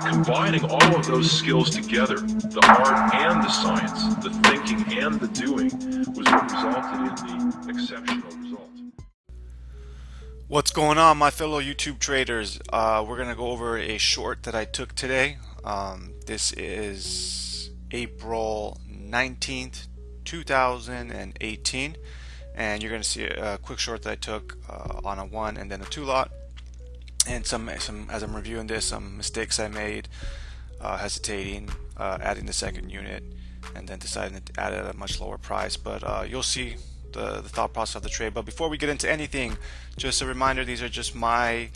Combining all of those skills together, the art and the science, the thinking and the doing, was what resulted in the exceptional result. What's going on, my fellow YouTube traders? We're going to go over a short that I took today. This is April 19th, 2018, and you're going to see a quick short that I took on a 1 and then a 2 lot. And some as I'm reviewing this, some mistakes I made, hesitating, adding the second unit, and then deciding to add it at a much lower price. But you'll see the thought process of the trade. But before we get into anything, just a reminder, these are just my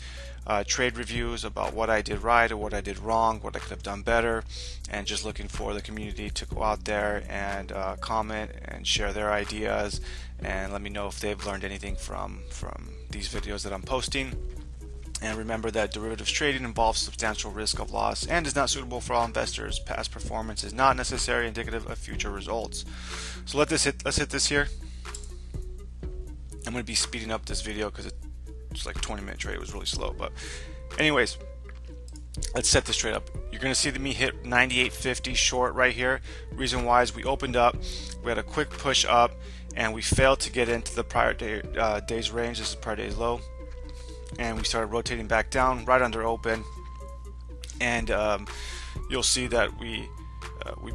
trade reviews about what I did right or what I did wrong, what I could have done better, and just looking for the community to go out there and comment and share their ideas and let me know if they've learned anything from these videos that I'm posting. And remember that derivatives trading involves substantial risk of loss and is not suitable for all investors. Past performance is not necessarily indicative of future results. So let's hit this here. I'm going to be speeding up this video because it's like 20-minute trade. It was really slow, but anyways, let's set this trade up. You're going to see me hit 98.50 short right here. Reason why is we opened up, we had a quick push up, and we failed to get into the prior day's range. This is prior day's low, and we started rotating back down right under open, and you'll see that we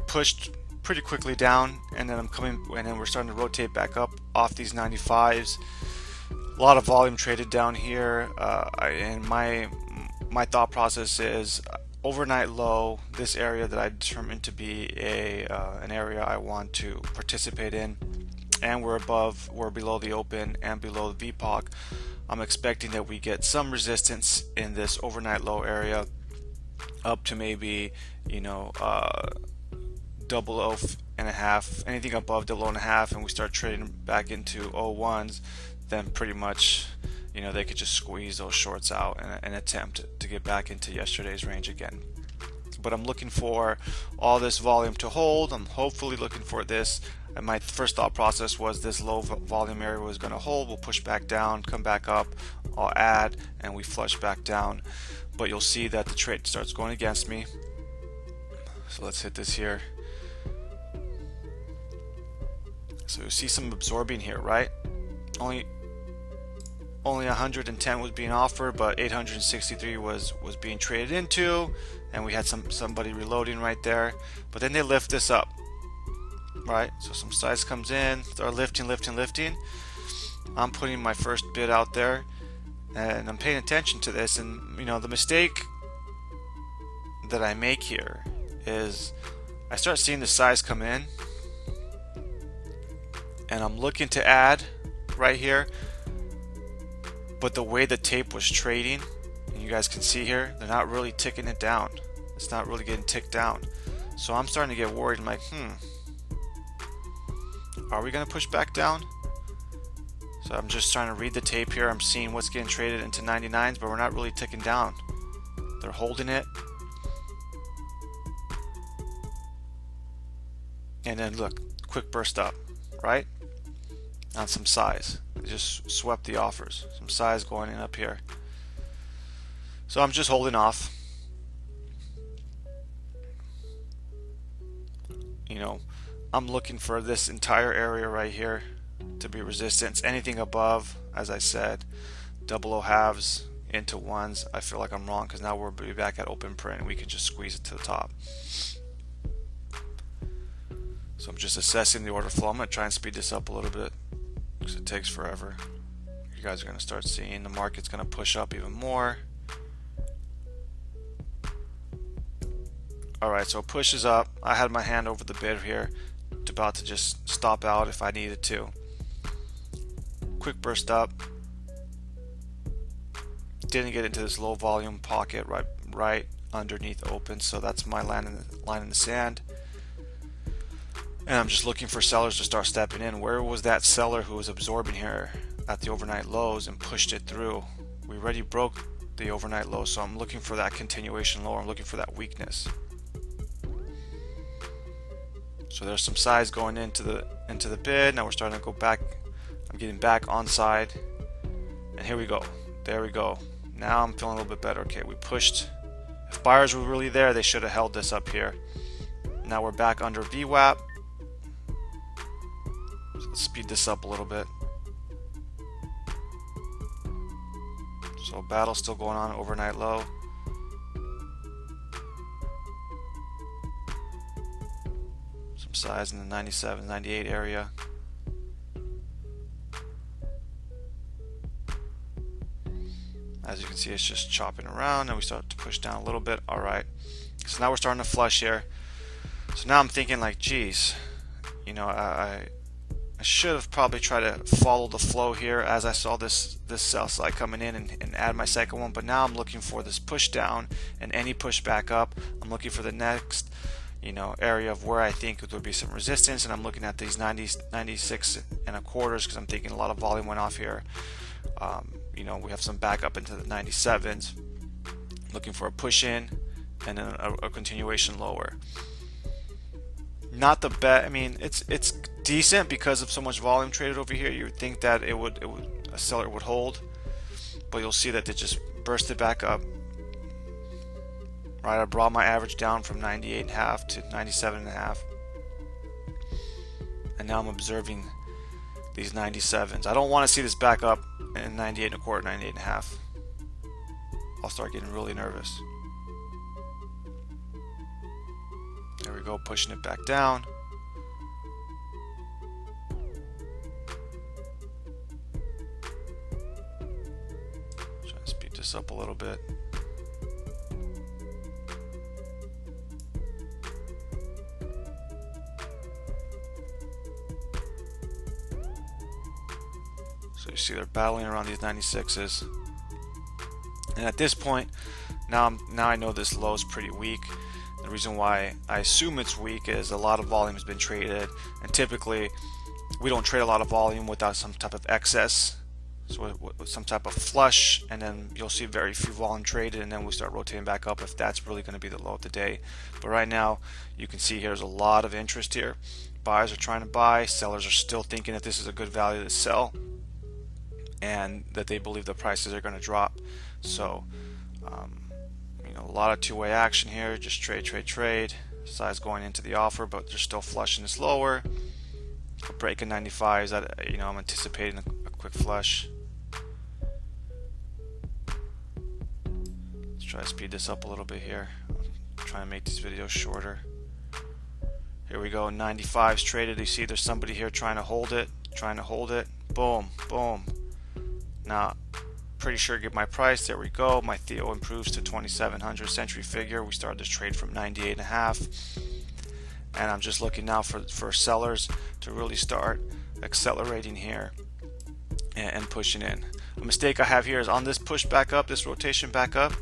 pushed pretty quickly down, and then we're starting to rotate back up off these 95s. A lot of volume traded down here, and my thought process is overnight low, this area that I determined to be an area I want to participate in, and we're below the open and below the VPOC. I'm expecting that we get some resistance in this overnight low area up to maybe, double O and a half, anything above double O and a half, and we start trading back into O1s, then pretty much, they could just squeeze those shorts out and attempt to get back into yesterday's range again. But I'm looking for all this volume to hold. I'm hopefully looking for this. And my first thought process was this low volume area was going to hold. We'll push back down, come back up, I'll add, and we flush back down. But you'll see that the trade starts going against me. So let's hit this here. So you see some absorbing here, right? Only 110 was being offered, but 863 was being traded into, and we had somebody reloading right there. But then they lift this up, right? So some size comes in, start lifting. I'm putting my first bid out there, and I'm paying attention to this. And the mistake that I make here is I start seeing the size come in, and I'm looking to add right here, but the way the tape was trading, and you guys can see here, they're not really ticking it down. It's not really getting ticked down. So I'm starting to get worried. I'm like, are we going to push back down? So I'm just trying to read the tape here. I'm seeing what's getting traded into 99s, but we're not really ticking down. They're holding it. And then look, quick burst up, right? On some size. They just swept the offers. Some size going in up here. So I'm just holding off. I'm looking for this entire area right here to be resistance. Anything above, as I said, double O halves into ones, I feel like I'm wrong, because now we'll be back at open print and we can just squeeze it to the top. So I'm just assessing the order flow. I'm going to try and speed this up a little bit because it takes forever. You guys are going to start seeing the market's going to push up even more. Alright, so it pushes up. I had my hand over the bid here, about to just stop out if I needed to. Quick burst up. Didn't get into this low volume pocket right underneath open, so that's my line in the sand. And I'm just looking for sellers to start stepping in. Where was that seller who was absorbing here at the overnight lows and pushed it through? We already broke the overnight low, so I'm looking for that continuation lower. I'm looking for that weakness. So there's some size going into the bid. Now we're starting to go back. I'm getting back on side. And here we go. There we go. Now I'm feeling a little bit better. Okay, we pushed. If buyers were really there, they should have held this up here. Now we're back under VWAP. So let's speed this up a little bit. So battle still going on, overnight low. Some size in the 97, 98 area. As you can see, it's just chopping around, and we start to push down a little bit. All right, so now we're starting to flush here. So now I'm thinking like, geez, you know, I should have probably tried to follow the flow here as I saw this sell side coming in and add my second one. But now I'm looking for this push down and any push back up. I'm looking for the next, you know, area of where I think there would be some resistance, and I'm looking at these 96 and a quarters because I'm thinking a lot of volume went off here. You know, we have some back up into the 97s, looking for a push in and then a continuation lower. Not the bet. I mean, it's decent because of so much volume traded over here. You would think that a seller would hold, but you'll see that they just bursted back up. Right, I brought my average down from 98.5 to 97.5, and now I'm observing these 97s. I don't want to see this back up in 98 and a quarter, 98 and a half. I'll start getting really nervous. There we go, pushing it back down. Trying to speed this up a little bit. So you see they're battling around these 96s, and at this point, now I know this low is pretty weak. The reason why I assume it's weak is a lot of volume has been traded, and typically we don't trade a lot of volume without some type of excess, so with some type of flush, and then you'll see very few volume traded, and then we start rotating back up if that's really going to be the low of the day. But right now you can see here's a lot of interest here. Buyers are trying to buy, sellers are still thinking that this is a good value to sell, and that they believe the prices are going to drop. So you know, a lot of two-way action here, just trade. Size going into the offer, but they're still flushing this lower. A break in 95 is that, you know, I'm anticipating a quick flush. Let's try to speed this up a little bit here. I'm trying to make these videos shorter. Here we go, 95's traded. You see there's somebody here trying to hold it. Boom, boom. Now, pretty sure get my price. There we go. My Theo improves to 2700 century figure. We started this trade from 98.5, and I'm just looking now for sellers to really start accelerating here and pushing in. A mistake I have here is on this push back up, this rotation back up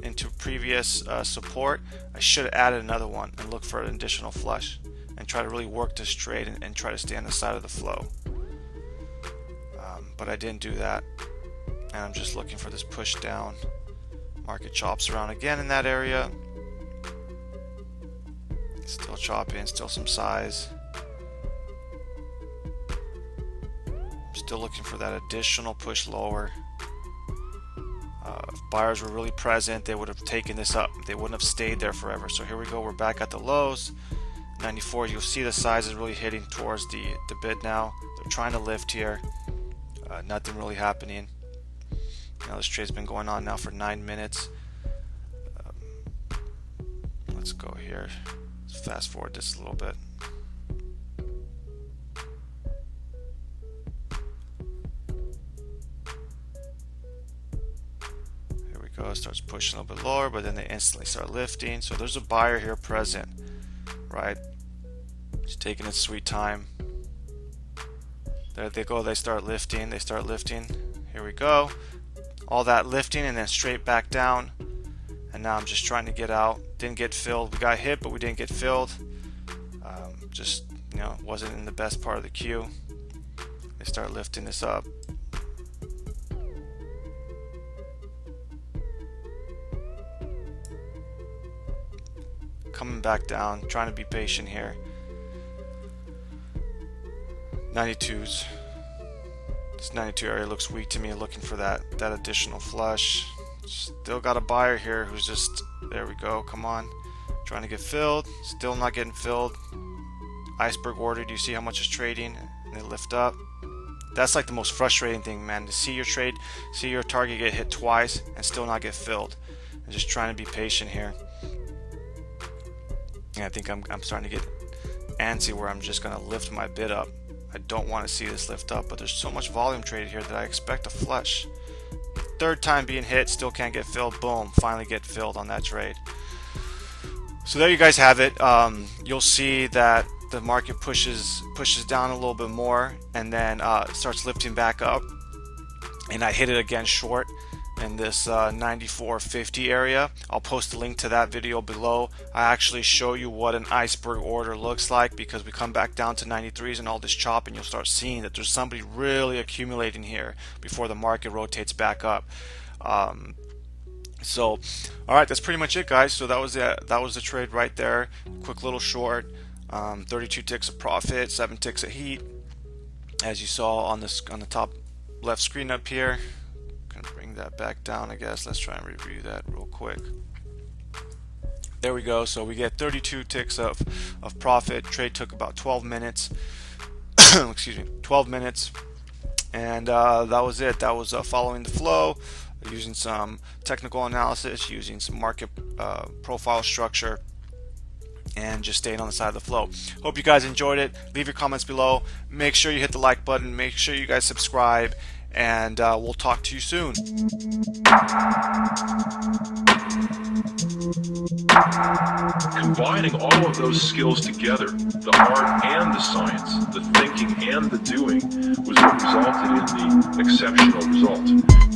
into previous support. I should have added another one and look for an additional flush and try to really work this trade and try to stay on the side of the flow. But I didn't do that. And I'm just looking for this push down. Market chops around again in that area. Still chopping, still some size. Still looking for that additional push lower. If buyers were really present, they would have taken this up. They wouldn't have stayed there forever. So here we go, we're back at the lows. 94, you'll see the size is really hitting towards the bid now. They're trying to lift here. Nothing really happening. Now this trade's been going on now for 9 minutes. Let's go here. Let's fast forward this a little bit. Here we go. It starts pushing a little bit lower, but then they instantly start lifting. So there's a buyer here present, right? He's taking its sweet time. There they go. They start lifting. Here we go. All that lifting and then straight back down, and now I'm just trying to get out. Didn't get filled. We got hit, but we didn't get filled. Just, you know, wasn't in the best part of the queue. They start lifting this up. Coming back down, trying to be patient here. 92s. This 92 area looks weak to me, looking for that additional flush. Still got a buyer here who's just, there we go, come on, trying to get filled, still not getting filled. Iceberg order, do you see how much is trading? And they lift up. That's like the most frustrating thing, man, to see your trade, see your target get hit twice and still not get filled. I'm just trying to be patient here. And I think I'm starting to get antsy where I'm just gonna lift my bid up. I don't want to see this lift up, but there's so much volume traded here that I expect a flush. Third time being hit, still can't get filled. Boom, finally get filled on that trade. So there you guys have it. You'll see that the market pushes down a little bit more and then starts lifting back up, and I hit it again short in this 94.50 area. I'll post a link to that video below. I actually show you what an iceberg order looks like, because we come back down to 93s and all this chop, and you'll start seeing that there's somebody really accumulating here before the market rotates back up. So all right, that's pretty much it, guys. So that was the trade right there. Quick little short, 32 ticks of profit, 7 ticks of heat, as you saw on the top left screen up here. Gonna bring that back down, I guess. Let's try and review that real quick. There we go. So we get 32 ticks of profit. Trade took about 12 minutes. Excuse me, 12 minutes, and that was it. That was following the flow, using some technical analysis, using some market profile structure, and just staying on the side of the flow. Hope you guys enjoyed it. Leave your comments below. Make sure you hit the like button. Make sure you guys subscribe, and we'll talk to you soon. Combining all of those skills together, the art and the science, the thinking and the doing, was what resulted in the exceptional result.